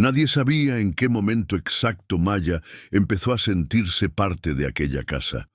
Nadie sabía en qué momento exacto Maya empezó a sentirse parte de aquella casa.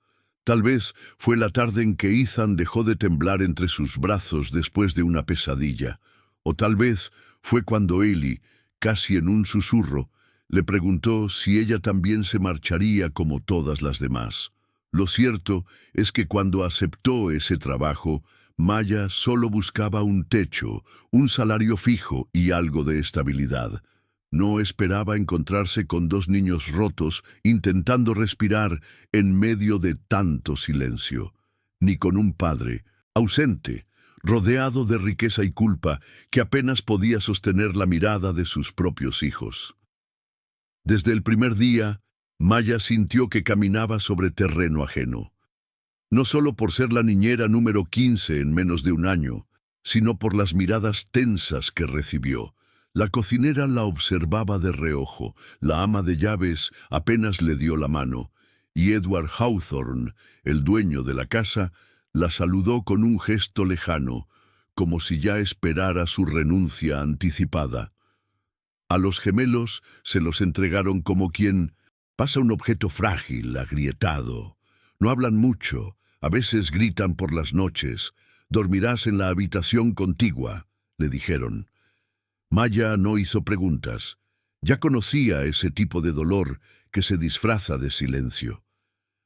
Tal vez fue la tarde en que Ethan dejó de temblar entre sus brazos después de una pesadilla, o tal vez fue cuando Ellie, casi en un susurro, le preguntó si ella también se marcharía como todas las demás. Lo cierto es que cuando aceptó ese trabajo, Maya solo buscaba un techo, un salario fijo y algo de estabilidad. No esperaba encontrarse con dos niños rotos intentando respirar en medio de tanto silencio, ni con un padre, ausente, rodeado de riqueza y culpa, que apenas podía sostener la mirada de sus propios hijos. Desde el primer día, Maya sintió que caminaba sobre terreno ajeno. No solo por ser la niñera número 15 en menos de un año, sino por las miradas tensas que recibió. La cocinera la observaba de reojo, la ama de llaves apenas le dio la mano, y Edward Hawthorne, el dueño de la casa, la saludó con un gesto lejano, como si ya esperara su renuncia anticipada. A los gemelos se los entregaron como quien pasa un objeto frágil, agrietado. No hablan mucho, a veces gritan por las noches. «Dormirás en la habitación contigua», le dijeron. Maya no hizo preguntas. Ya conocía ese tipo de dolor que se disfraza de silencio.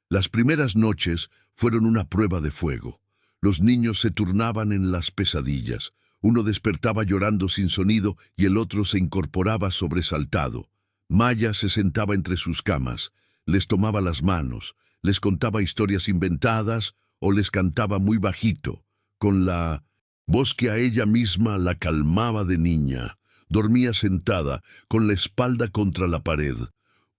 Las primeras noches fueron una prueba de fuego. Los niños se turnaban en las pesadillas. Uno despertaba llorando sin sonido y el otro se incorporaba sobresaltado. Maya se sentaba entre sus camas, les tomaba las manos, les contaba historias inventadas o les cantaba muy bajito, con la voz que a ella misma la calmaba de niña. Dormía sentada, con la espalda contra la pared.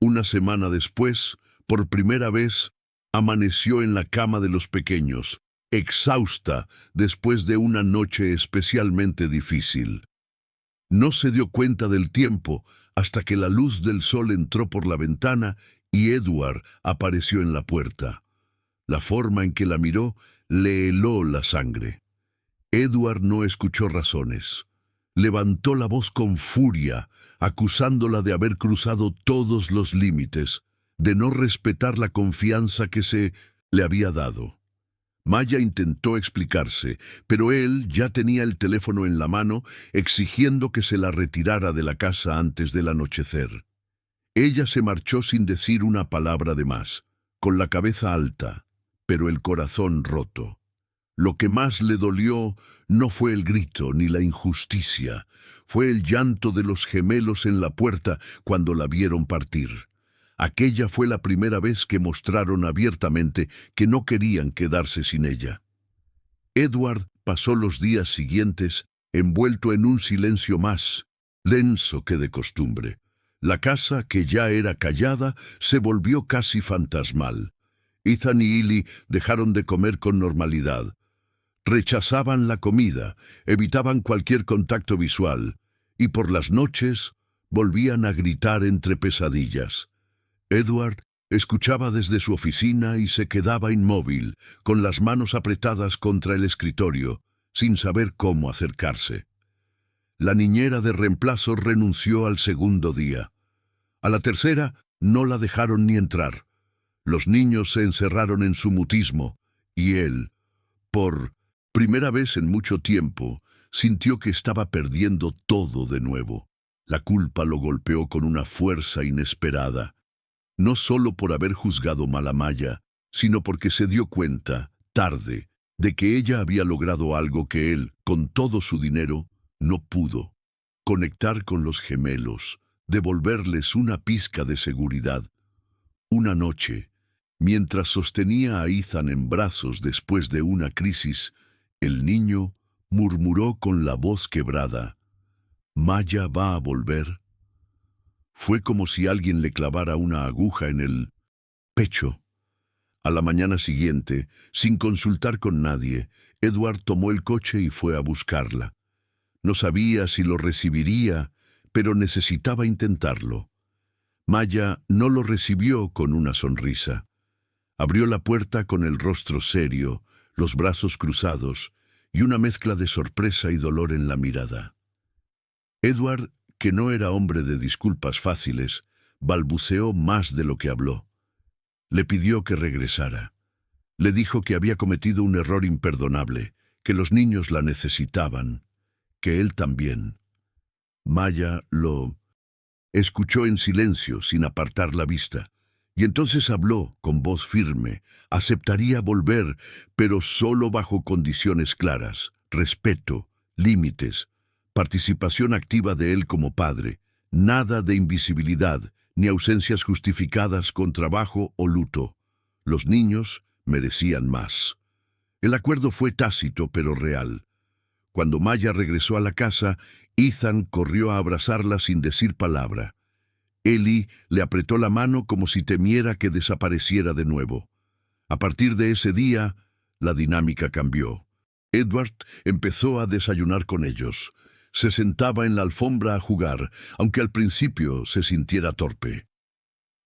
Una semana después, por primera vez, amaneció en la cama de los pequeños, exhausta después de una noche especialmente difícil. No se dio cuenta del tiempo hasta que la luz del sol entró por la ventana y Edward apareció en la puerta. La forma en que la miró le heló la sangre. Edward no escuchó razones. Levantó la voz con furia, acusándola de haber cruzado todos los límites, de no respetar la confianza que se le había dado. Maya intentó explicarse, pero él ya tenía el teléfono en la mano, exigiendo que se la retirara de la casa antes del anochecer. Ella se marchó sin decir una palabra de más, con la cabeza alta, pero el corazón roto. Lo que más le dolió no fue el grito ni la injusticia, fue el llanto de los gemelos en la puerta cuando la vieron partir. Aquella fue la primera vez que mostraron abiertamente que no querían quedarse sin ella. Edward pasó los días siguientes envuelto en un silencio más denso que de costumbre. La casa, que ya era callada, se volvió casi fantasmal. Ethan y Ellie dejaron de comer con normalidad. Rechazaban la comida, evitaban cualquier contacto visual, y por las noches volvían a gritar entre pesadillas. Edward escuchaba desde su oficina y se quedaba inmóvil, con las manos apretadas contra el escritorio, sin saber cómo acercarse. La niñera de reemplazo renunció al segundo día. A la tercera no la dejaron ni entrar. Los niños se encerraron en su mutismo, y él, por primera vez en mucho tiempo, sintió que estaba perdiendo todo de nuevo. La culpa lo golpeó con una fuerza inesperada, no solo por haber juzgado mal a Maya, sino porque se dio cuenta, tarde, de que ella había logrado algo que él, con todo su dinero, no pudo: conectar con los gemelos, devolverles una pizca de seguridad. Una noche, mientras sostenía a Ethan en brazos después de una crisis, el niño murmuró con la voz quebrada: «¿Maya va a volver?». Fue como si alguien le clavara una aguja en el pecho. A la mañana siguiente, sin consultar con nadie, Edward tomó el coche y fue a buscarla. No sabía si lo recibiría, pero necesitaba intentarlo. Maya no lo recibió con una sonrisa. Abrió la puerta con el rostro serio, los brazos cruzados y una mezcla de sorpresa y dolor en la mirada. Edward que no era hombre de disculpas fáciles, balbuceó más de lo que habló. Le pidió que regresara. Le dijo que había cometido un error imperdonable, que los niños la necesitaban, que él también. Maya lo escuchó en silencio, sin apartar la vista, y entonces habló con voz firme. Aceptaría volver, pero solo bajo condiciones claras: respeto, límites, participación activa de él como padre, nada de invisibilidad, ni ausencias justificadas con trabajo o luto. Los niños merecían más. El acuerdo fue tácito pero real. Cuando Maya regresó a la casa, Ethan corrió a abrazarla sin decir palabra. Ellie le apretó la mano como si temiera que desapareciera de nuevo. A partir de ese día, la dinámica cambió. Edward empezó a desayunar con ellos. Se sentaba en la alfombra a jugar, aunque al principio se sintiera torpe.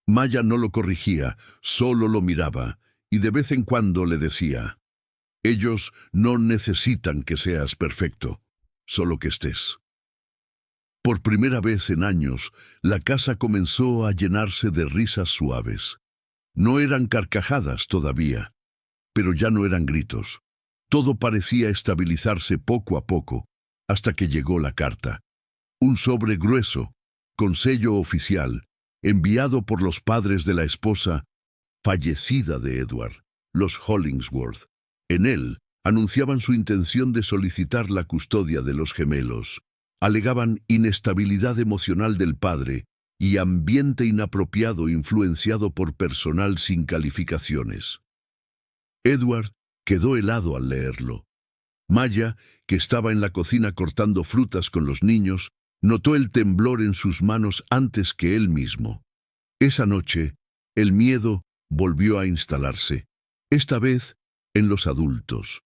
Maya no lo corrigía, solo lo miraba, y de vez en cuando le decía: ellos no necesitan que seas perfecto, solo que estés. Por primera vez en años, la casa comenzó a llenarse de risas suaves. No eran carcajadas todavía, pero ya no eran gritos. Todo parecía estabilizarse poco a poco, hasta que llegó la carta. Un sobre grueso, con sello oficial, enviado por los padres de la esposa fallecida de Edward, los Hollingsworth. En él anunciaban su intención de solicitar la custodia de los gemelos. Alegaban inestabilidad emocional del padre y ambiente inapropiado influenciado por personal sin calificaciones. Edward quedó helado al leerlo. Maya, que estaba en la cocina cortando frutas con los niños, notó el temblor en sus manos antes que él mismo. Esa noche, el miedo volvió a instalarse, esta vez en los adultos.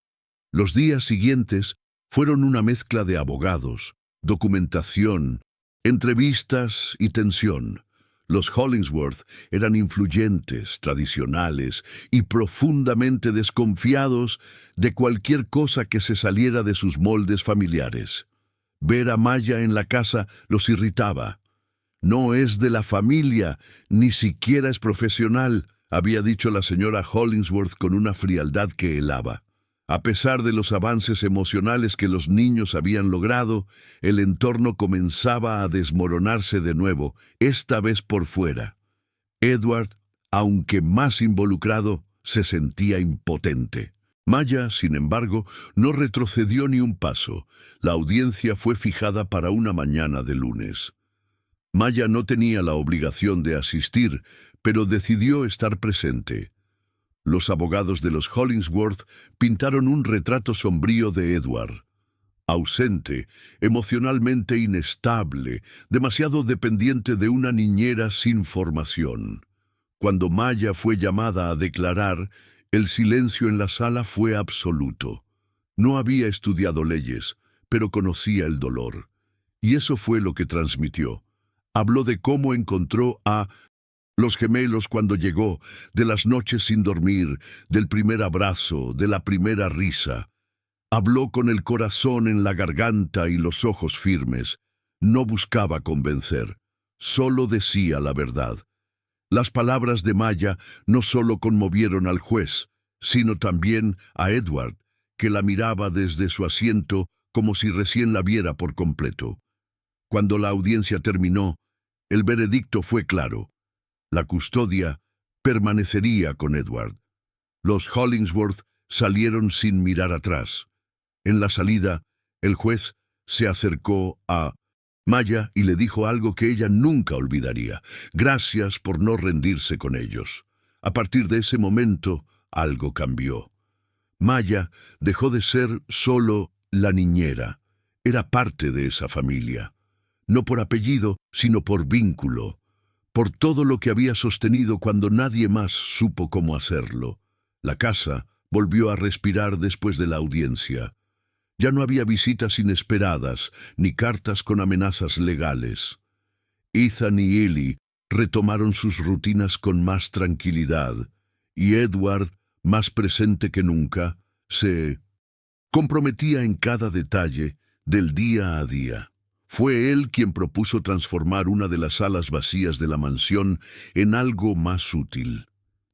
Los días siguientes fueron una mezcla de abogados, documentación, entrevistas y tensión. Los Hollingsworth eran influyentes, tradicionales y profundamente desconfiados de cualquier cosa que se saliera de sus moldes familiares. Ver a Maya en la casa los irritaba. No es de la familia, ni siquiera es profesional, había dicho la señora Hollingsworth con una frialdad que helaba. A pesar de los avances emocionales que los niños habían logrado, el entorno comenzaba a desmoronarse de nuevo, esta vez por fuera. Edward, aunque más involucrado, se sentía impotente. Maya, sin embargo, no retrocedió ni un paso. La audiencia fue fijada para una mañana de lunes. Maya no tenía la obligación de asistir, pero decidió estar presente. Los abogados de los Hollingsworth pintaron un retrato sombrío de Edward. Ausente, emocionalmente inestable, demasiado dependiente de una niñera sin formación. Cuando Maya fue llamada a declarar, el silencio en la sala fue absoluto. No había estudiado leyes, pero conocía el dolor. Y eso fue lo que transmitió. Habló de cómo encontró a los gemelos cuando llegó, de las noches sin dormir, del primer abrazo, de la primera risa. Habló con el corazón en la garganta y los ojos firmes. No buscaba convencer, solo decía la verdad. Las palabras de Maya no solo conmovieron al juez, sino también a Edward, que la miraba desde su asiento como si recién la viera por completo. Cuando la audiencia terminó, el veredicto fue claro. La custodia permanecería con Edward. Los Hollingsworth salieron sin mirar atrás. En la salida, el juez se acercó a Maya y le dijo algo que ella nunca olvidaría: gracias por no rendirse con ellos. A partir de ese momento, algo cambió. Maya dejó de ser solo la niñera. Era parte de esa familia. No por apellido, sino por vínculo. Por todo lo que había sostenido cuando nadie más supo cómo hacerlo. La casa volvió a respirar después de la audiencia. Ya no había visitas inesperadas, ni cartas con amenazas legales. Ethan y Ellie retomaron sus rutinas con más tranquilidad, y Edward, más presente que nunca, se comprometía en cada detalle del día a día. Fue él quien propuso transformar una de las salas vacías de la mansión en algo más útil.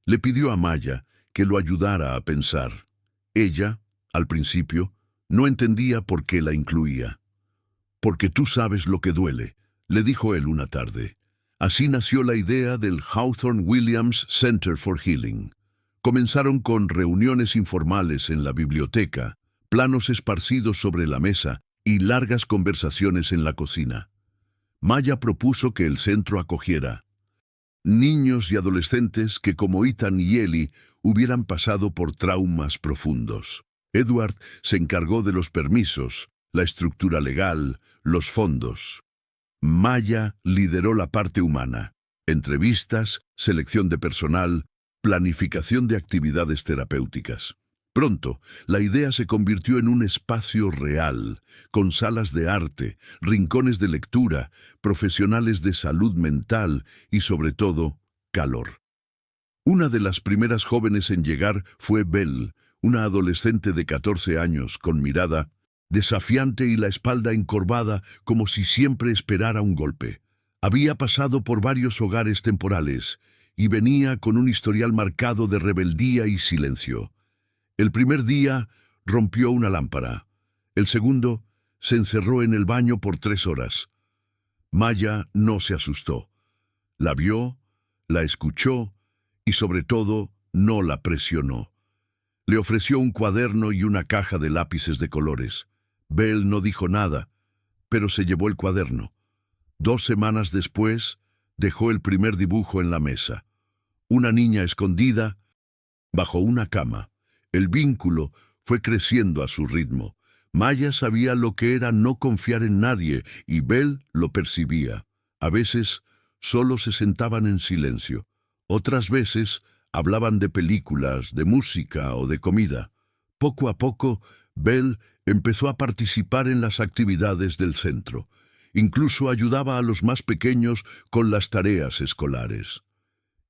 Le pidió a Maya que lo ayudara a pensar. Ella, al principio, no entendía por qué la incluía. «Porque tú sabes lo que duele», le dijo él una tarde. Así nació la idea del Hawthorne Williams Center for Healing. Comenzaron con reuniones informales en la biblioteca, planos esparcidos sobre la mesa y largas conversaciones en la cocina. Maya propuso que el centro acogiera niños y adolescentes que, como Ethan y Ellie, hubieran pasado por traumas profundos. Edward se encargó de los permisos, la estructura legal, los fondos. Maya lideró la parte humana: entrevistas, selección de personal, planificación de actividades terapéuticas. Pronto, la idea se convirtió en un espacio real, con salas de arte, rincones de lectura, profesionales de salud mental y, sobre todo, calor. Una de las primeras jóvenes en llegar fue Belle, una adolescente de 14 años, con mirada desafiante y la espalda encorvada como si siempre esperara un golpe. Había pasado por varios hogares temporales y venía con un historial marcado de rebeldía y silencio. El primer día rompió una lámpara. El segundo se encerró en el baño por 3 horas. Maya no se asustó. La vio, la escuchó y, sobre todo, no la presionó. Le ofreció un cuaderno y una caja de lápices de colores. Belle no dijo nada, pero se llevó el cuaderno. 2 semanas después, dejó el primer dibujo en la mesa. Una niña escondida bajo una cama. El vínculo fue creciendo a su ritmo. Maya sabía lo que era no confiar en nadie y Belle lo percibía. A veces solo se sentaban en silencio. Otras veces hablaban de películas, de música o de comida. Poco a poco, Belle empezó a participar en las actividades del centro. Incluso ayudaba a los más pequeños con las tareas escolares.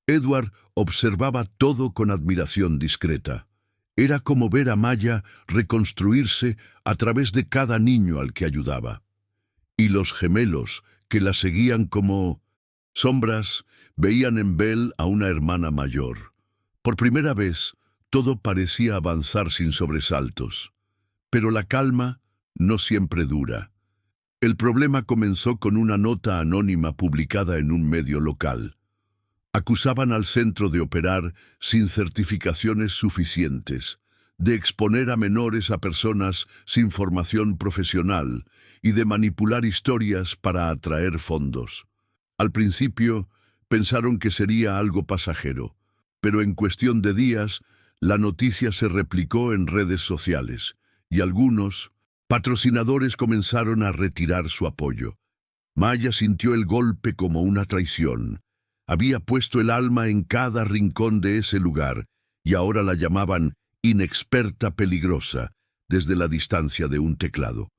Edward observaba todo con admiración discreta. Era como ver a Maya reconstruirse a través de cada niño al que ayudaba. Y los gemelos, que la seguían como sombras, veían en Belle a una hermana mayor. Por primera vez, todo parecía avanzar sin sobresaltos. Pero la calma no siempre dura. El problema comenzó con una nota anónima publicada en un medio local. Acusaban al centro de operar sin certificaciones suficientes, de exponer a menores a personas sin formación profesional y de manipular historias para atraer fondos. Al principio pensaron que sería algo pasajero, pero en cuestión de días la noticia se replicó en redes sociales y algunos patrocinadores comenzaron a retirar su apoyo. Maya sintió el golpe como una traición. Había puesto el alma en cada rincón de ese lugar y ahora la llamaban inexperta peligrosa desde la distancia de un teclado.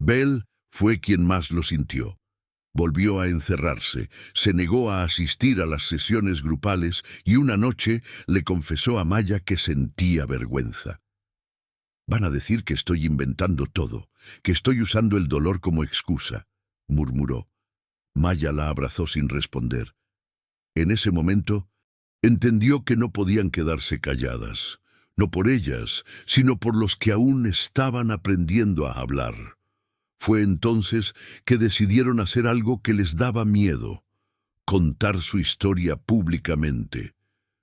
Belle fue quien más lo sintió. Volvió a encerrarse, se negó a asistir a las sesiones grupales y una noche le confesó a Maya que sentía vergüenza. «Van a decir que estoy inventando todo, que estoy usando el dolor como excusa», murmuró. Maya la abrazó sin responder. En ese momento, entendió que no podían quedarse calladas, no por ellas, sino por los que aún estaban aprendiendo a hablar. Fue entonces que decidieron hacer algo que les daba miedo: contar su historia públicamente,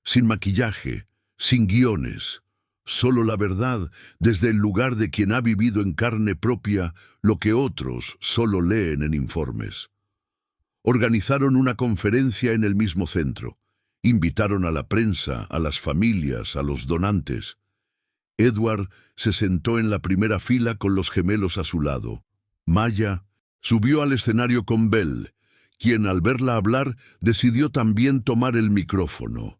sin maquillaje, sin guiones, solo la verdad desde el lugar de quien ha vivido en carne propia lo que otros solo leen en informes. Organizaron una conferencia en el mismo centro. Invitaron a la prensa, a las familias, a los donantes. Edward se sentó en la primera fila con los gemelos a su lado. Maya subió al escenario con Belle, quien al verla hablar decidió también tomar el micrófono.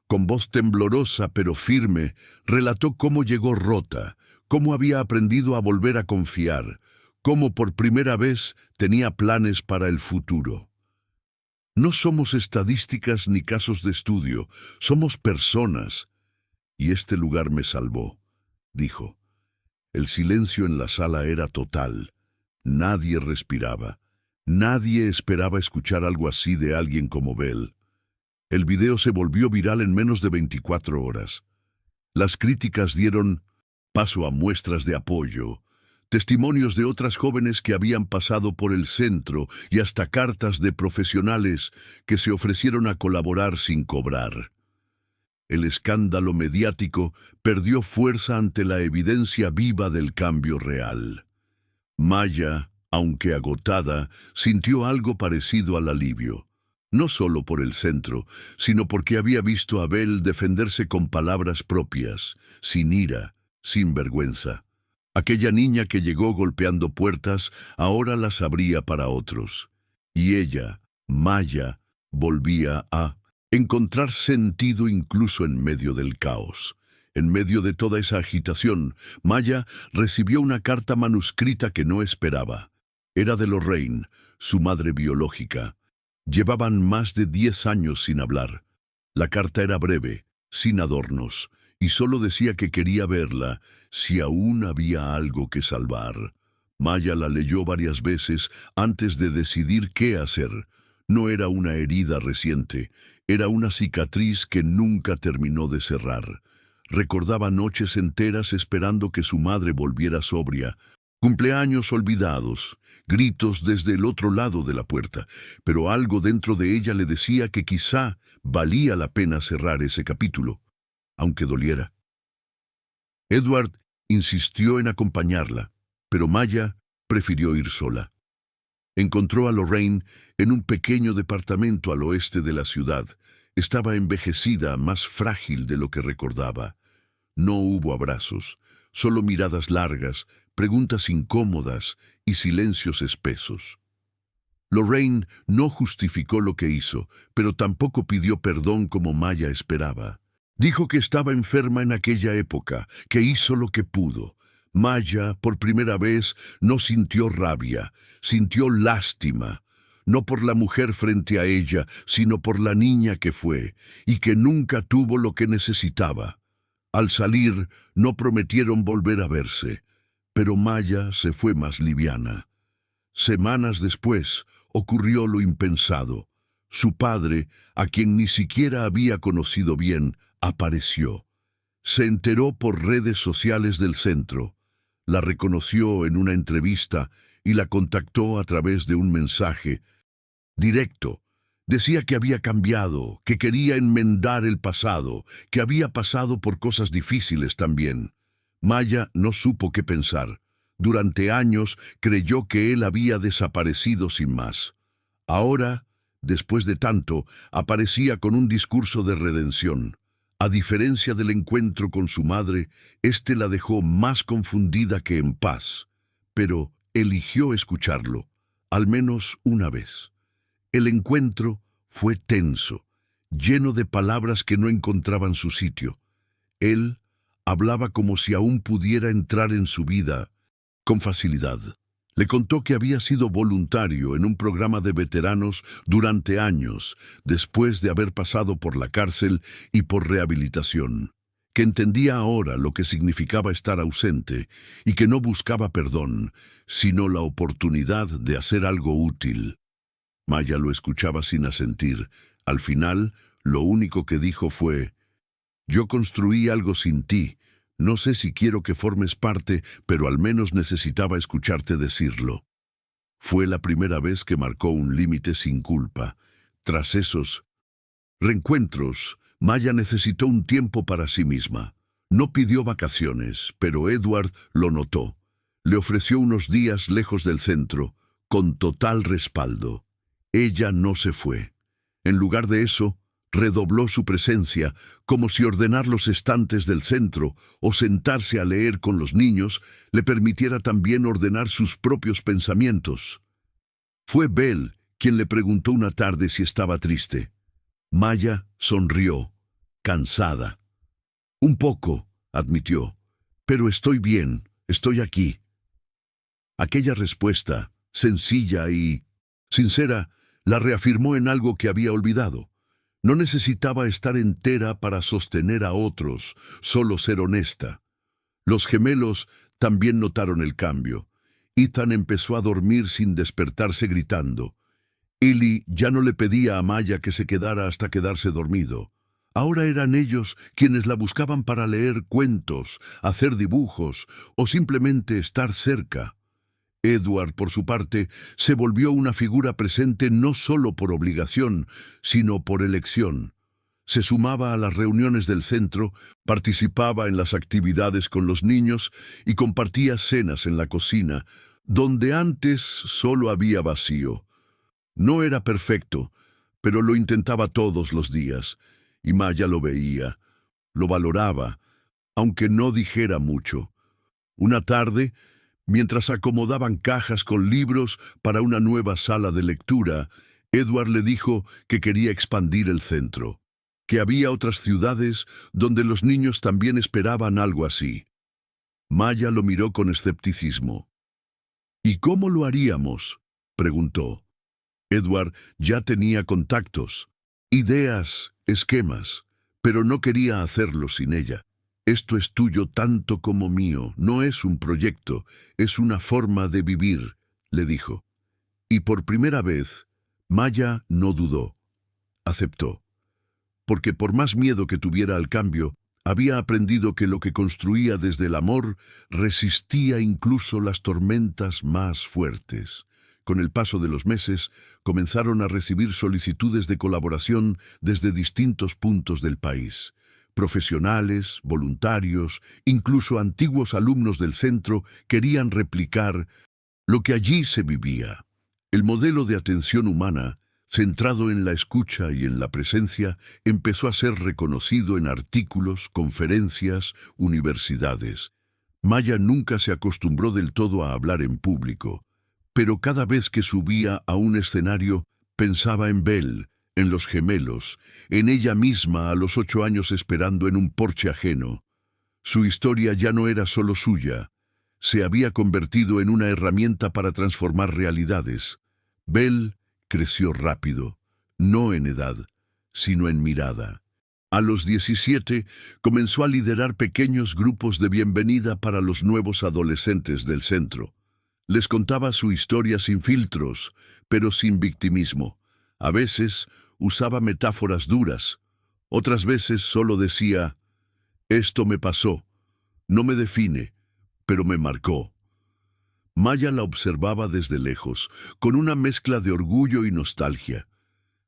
Con voz temblorosa pero firme, relató cómo llegó rota, cómo había aprendido a volver a confiar, cómo por primera vez tenía planes para el futuro. «No somos estadísticas ni casos de estudio, somos personas. Y este lugar me salvó», dijo. El silencio en la sala era total. Nadie respiraba. Nadie esperaba escuchar algo así de alguien como Bell. El video se volvió viral en menos de 24 horas. Las críticas dieron paso a muestras de apoyo, testimonios de otras jóvenes que habían pasado por el centro y hasta cartas de profesionales que se ofrecieron a colaborar sin cobrar. El escándalo mediático perdió fuerza ante la evidencia viva del cambio real. Maya, aunque agotada, sintió algo parecido al alivio. No solo por el centro, sino porque había visto a Bell defenderse con palabras propias, sin ira, sin vergüenza. Aquella niña que llegó golpeando puertas, ahora las abría para otros. Y ella, Maya, volvía a encontrar sentido incluso en medio del caos. En medio de toda esa agitación, Maya recibió una carta manuscrita que no esperaba. Era de Lorraine, su madre biológica. Llevaban más de 10 años sin hablar. La carta era breve, sin adornos, y solo decía que quería verla si aún había algo que salvar. Maya la leyó varias veces antes de decidir qué hacer. No era una herida reciente, era una cicatriz que nunca terminó de cerrar. Recordaba noches enteras esperando que su madre volviera sobria, cumpleaños olvidados, gritos desde el otro lado de la puerta, pero algo dentro de ella le decía que quizá valía la pena cerrar ese capítulo, aunque doliera. Edward insistió en acompañarla, pero Maya prefirió ir sola. Encontró a Lorraine en un pequeño departamento al oeste de la ciudad. Estaba envejecida, más frágil de lo que recordaba. No hubo abrazos, solo miradas largas, preguntas incómodas y silencios espesos. Lorraine no justificó lo que hizo, pero tampoco pidió perdón como Maya esperaba. Dijo que estaba enferma en aquella época, que hizo lo que pudo. Maya, por primera vez, no sintió rabia, sintió lástima, no por la mujer frente a ella, sino por la niña que fue, y que nunca tuvo lo que necesitaba. Al salir, no prometieron volver a verse, pero Maya se fue más liviana. Semanas después, ocurrió lo impensado. Su padre, a quien ni siquiera había conocido bien, apareció. Se enteró por redes sociales del centro. La reconoció en una entrevista y la contactó a través de un mensaje directo. Decía que había cambiado, que quería enmendar el pasado, que había pasado por cosas difíciles también. Maya no supo qué pensar. Durante años creyó que él había desaparecido sin más. Ahora, después de tanto, aparecía con un discurso de redención. A diferencia del encuentro con su madre, éste la dejó más confundida que en paz, pero eligió escucharlo, al menos una vez. El encuentro fue tenso, lleno de palabras que no encontraban su sitio. Él hablaba como si aún pudiera entrar en su vida con facilidad. Le contó que había sido voluntario en un programa de veteranos durante años, después de haber pasado por la cárcel y por rehabilitación, que entendía ahora lo que significaba estar ausente y que no buscaba perdón, sino la oportunidad de hacer algo útil. Maya lo escuchaba sin asentir. Al final, lo único que dijo fue: «Yo construí algo sin ti. No sé si quiero que formes parte, pero al menos necesitaba escucharte decirlo». Fue la primera vez que marcó un límite sin culpa. Tras esos reencuentros, Maya necesitó un tiempo para sí misma. No pidió vacaciones, pero Edward lo notó. Le ofreció unos días lejos del centro, con total respaldo. Ella no se fue. En lugar de eso, redobló su presencia, como si ordenar los estantes del centro o sentarse a leer con los niños le permitiera también ordenar sus propios pensamientos. Fue Bell quien le preguntó una tarde si estaba triste. Maya sonrió, cansada. «Un poco», admitió, «pero estoy bien, estoy aquí». Aquella respuesta, sencilla y sincera, la reafirmó en algo que había olvidado. No necesitaba estar entera para sostener a otros, solo ser honesta. Los gemelos también notaron el cambio. Ethan empezó a dormir sin despertarse gritando. Eli ya no le pedía a Maya que se quedara hasta quedarse dormido. Ahora eran ellos quienes la buscaban para leer cuentos, hacer dibujos o simplemente estar cerca. Edward, por su parte, se volvió una figura presente no solo por obligación, sino por elección. Se sumaba a las reuniones del centro, participaba en las actividades con los niños y compartía cenas en la cocina, donde antes solo había vacío. No era perfecto, pero lo intentaba todos los días, y Maya lo veía, lo valoraba, aunque no dijera mucho. Una tarde, mientras acomodaban cajas con libros para una nueva sala de lectura, Edward le dijo que quería expandir el centro, que había otras ciudades donde los niños también esperaban algo así. Maya lo miró con escepticismo. ¿Y cómo lo haríamos?, preguntó. Edward ya tenía contactos, ideas, esquemas, pero no quería hacerlo sin ella. Esto es tuyo tanto como mío, no es un proyecto, es una forma de vivir, le dijo. Y por primera vez, Maya no dudó. Aceptó. Porque por más miedo que tuviera al cambio, había aprendido que lo que construía desde el amor resistía incluso las tormentas más fuertes. Con el paso de los meses, comenzaron a recibir solicitudes de colaboración desde distintos puntos del país. Profesionales, voluntarios, incluso antiguos alumnos del centro querían replicar lo que allí se vivía. El modelo de atención humana, centrado en la escucha y en la presencia, empezó a ser reconocido en artículos, conferencias, universidades. Maya nunca se acostumbró del todo a hablar en público, pero cada vez que subía a un escenario pensaba en Belle, en los gemelos, en ella misma a los 8 años esperando en un porche ajeno. Su historia ya no era solo suya, se había convertido en una herramienta para transformar realidades. Belle creció rápido, no en edad, sino en mirada. A los 17 comenzó a liderar pequeños grupos de bienvenida para los nuevos adolescentes del centro. Les contaba su historia sin filtros, pero sin victimismo. A veces usaba metáforas duras, otras veces solo decía, «Esto me pasó, no me define, pero me marcó». Maya la observaba desde lejos, con una mezcla de orgullo y nostalgia.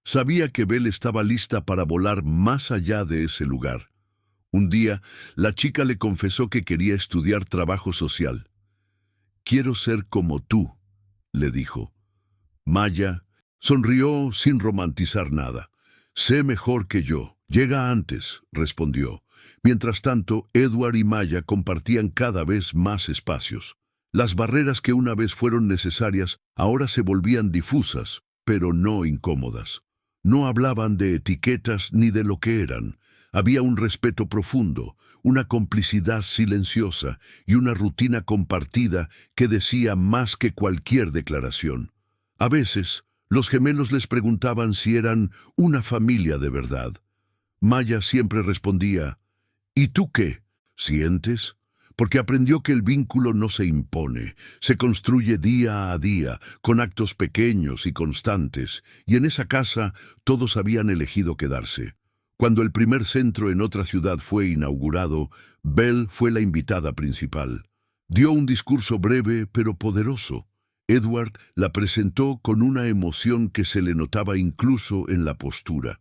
Sabía que Belle estaba lista para volar más allá de ese lugar. Un día, la chica le confesó que quería estudiar trabajo social. «Quiero ser como tú», le dijo. Maya sonrió sin romantizar nada. «Sé mejor que yo. Llega antes», respondió. Mientras tanto, Edward y Maya compartían cada vez más espacios. Las barreras que una vez fueron necesarias ahora se volvían difusas, pero no incómodas. No hablaban de etiquetas ni de lo que eran. Había un respeto profundo, una complicidad silenciosa y una rutina compartida que decía más que cualquier declaración. A veces, los gemelos les preguntaban si eran una familia de verdad. Maya siempre respondía, «¿Y tú qué? ¿Sientes?», porque aprendió que el vínculo no se impone, se construye día a día, con actos pequeños y constantes, y en esa casa todos habían elegido quedarse. Cuando el primer centro en otra ciudad fue inaugurado, Belle fue la invitada principal. Dio un discurso breve pero poderoso. Edward la presentó con una emoción que se le notaba incluso en la postura.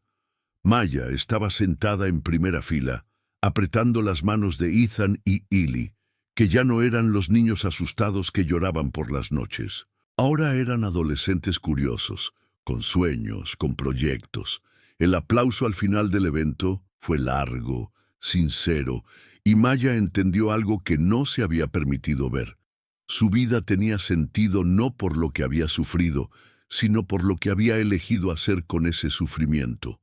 Maya estaba sentada en primera fila, apretando las manos de Ethan y Eli, que ya no eran los niños asustados que lloraban por las noches. Ahora eran adolescentes curiosos, con sueños, con proyectos. El aplauso al final del evento fue largo, sincero, y Maya entendió algo que no se había permitido ver. Su vida tenía sentido no por lo que había sufrido, sino por lo que había elegido hacer con ese sufrimiento.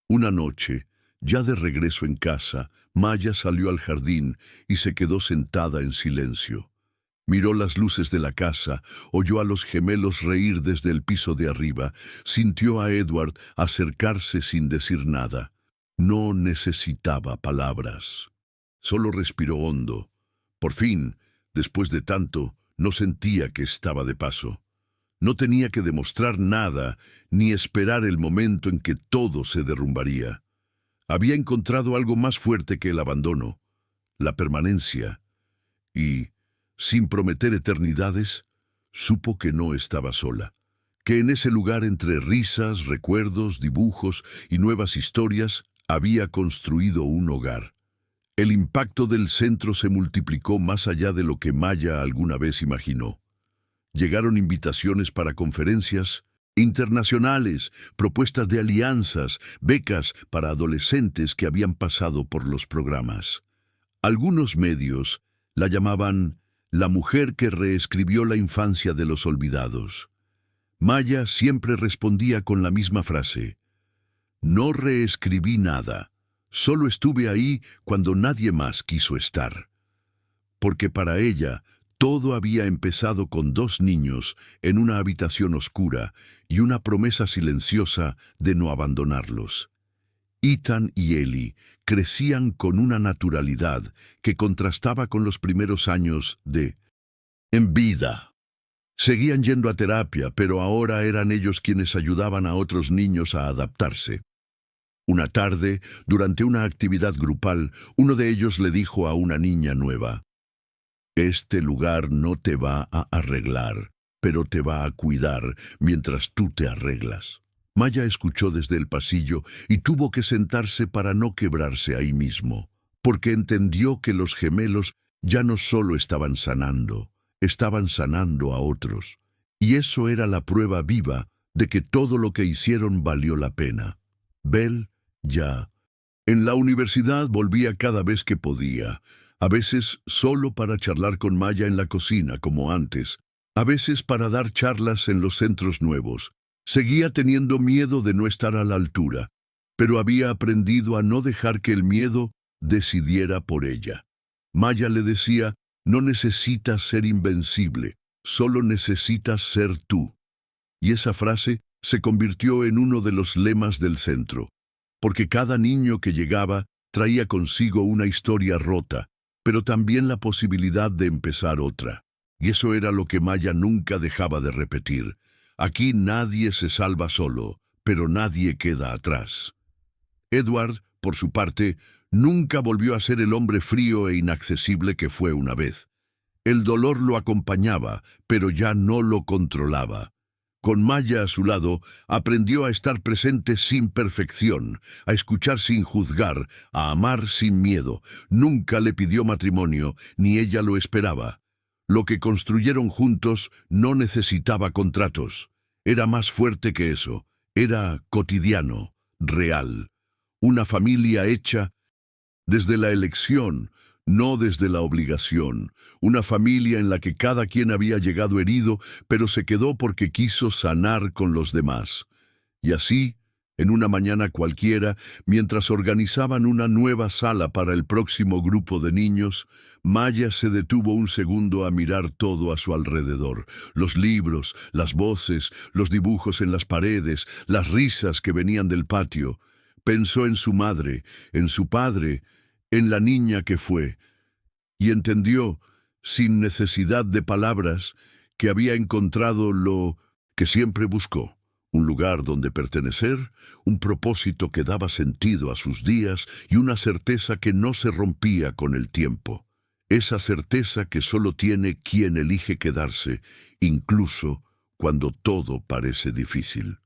Una noche, ya de regreso en casa, Maya salió al jardín y se quedó sentada en silencio. Miró las luces de la casa, oyó a los gemelos reír desde el piso de arriba, sintió a Edward acercarse sin decir nada. No necesitaba palabras. Solo respiró hondo. Por fin, después de tanto, No sentía que estaba de paso. No tenía que demostrar nada ni esperar el momento en que todo se derrumbaría. Había encontrado algo más fuerte que el abandono, la permanencia, y, sin prometer eternidades, supo que no estaba sola, que en ese lugar entre risas, recuerdos, dibujos y nuevas historias había construido un hogar. El impacto del centro se multiplicó más allá de lo que Maya alguna vez imaginó. Llegaron invitaciones para conferencias internacionales, propuestas de alianzas, becas para adolescentes que habían pasado por los programas. Algunos medios la llamaban la mujer que reescribió la infancia de los olvidados. Maya siempre respondía con la misma frase: no reescribí nada, solo estuve ahí cuando nadie más quiso estar. Porque para ella, todo había empezado con 2 niños en una habitación oscura y una promesa silenciosa de no abandonarlos. Ethan y Ellie crecían con una naturalidad que contrastaba con los primeros años en vida. Seguían yendo a terapia, pero ahora eran ellos quienes ayudaban a otros niños a adaptarse. Una tarde, durante una actividad grupal, uno de ellos le dijo a una niña nueva: este lugar no te va a arreglar, pero te va a cuidar mientras tú te arreglas. Maya escuchó desde el pasillo y tuvo que sentarse para no quebrarse ahí mismo, porque entendió que los gemelos ya no solo estaban sanando a otros. Y eso era la prueba viva de que todo lo que hicieron valió la pena. Belle, ya. En la universidad volvía cada vez que podía, a veces solo para charlar con Maya en la cocina, como antes, a veces para dar charlas en los centros nuevos. Seguía teniendo miedo de no estar a la altura, pero había aprendido a no dejar que el miedo decidiera por ella. Maya le decía: no necesitas ser invencible, solo necesitas ser tú. Y esa frase se convirtió en uno de los lemas del centro, porque cada niño que llegaba traía consigo una historia rota, pero también la posibilidad de empezar otra. Y eso era lo que Maya nunca dejaba de repetir: aquí nadie se salva solo, pero nadie queda atrás. Edward, por su parte, nunca volvió a ser el hombre frío e inaccesible que fue una vez. El dolor lo acompañaba, pero ya no lo controlaba. Con Maya a su lado, aprendió a estar presente sin perfección, a escuchar sin juzgar, a amar sin miedo. Nunca le pidió matrimonio, ni ella lo esperaba. Lo que construyeron juntos no necesitaba contratos. Era más fuerte que eso. Era cotidiano, real. Una familia hecha desde la elección, no desde la obligación. Una familia en la que cada quien había llegado herido, pero se quedó porque quiso sanar con los demás. Y así, en una mañana cualquiera, mientras organizaban una nueva sala para el próximo grupo de niños, Maya se detuvo un segundo a mirar todo a su alrededor. Los libros, las voces, los dibujos en las paredes, las risas que venían del patio. Pensó en su madre, en su padre, en la niña que fue, y entendió, sin necesidad de palabras, que había encontrado lo que siempre buscó: un lugar donde pertenecer, un propósito que daba sentido a sus días y una certeza que no se rompía con el tiempo. Esa certeza que solo tiene quien elige quedarse, incluso cuando todo parece difícil.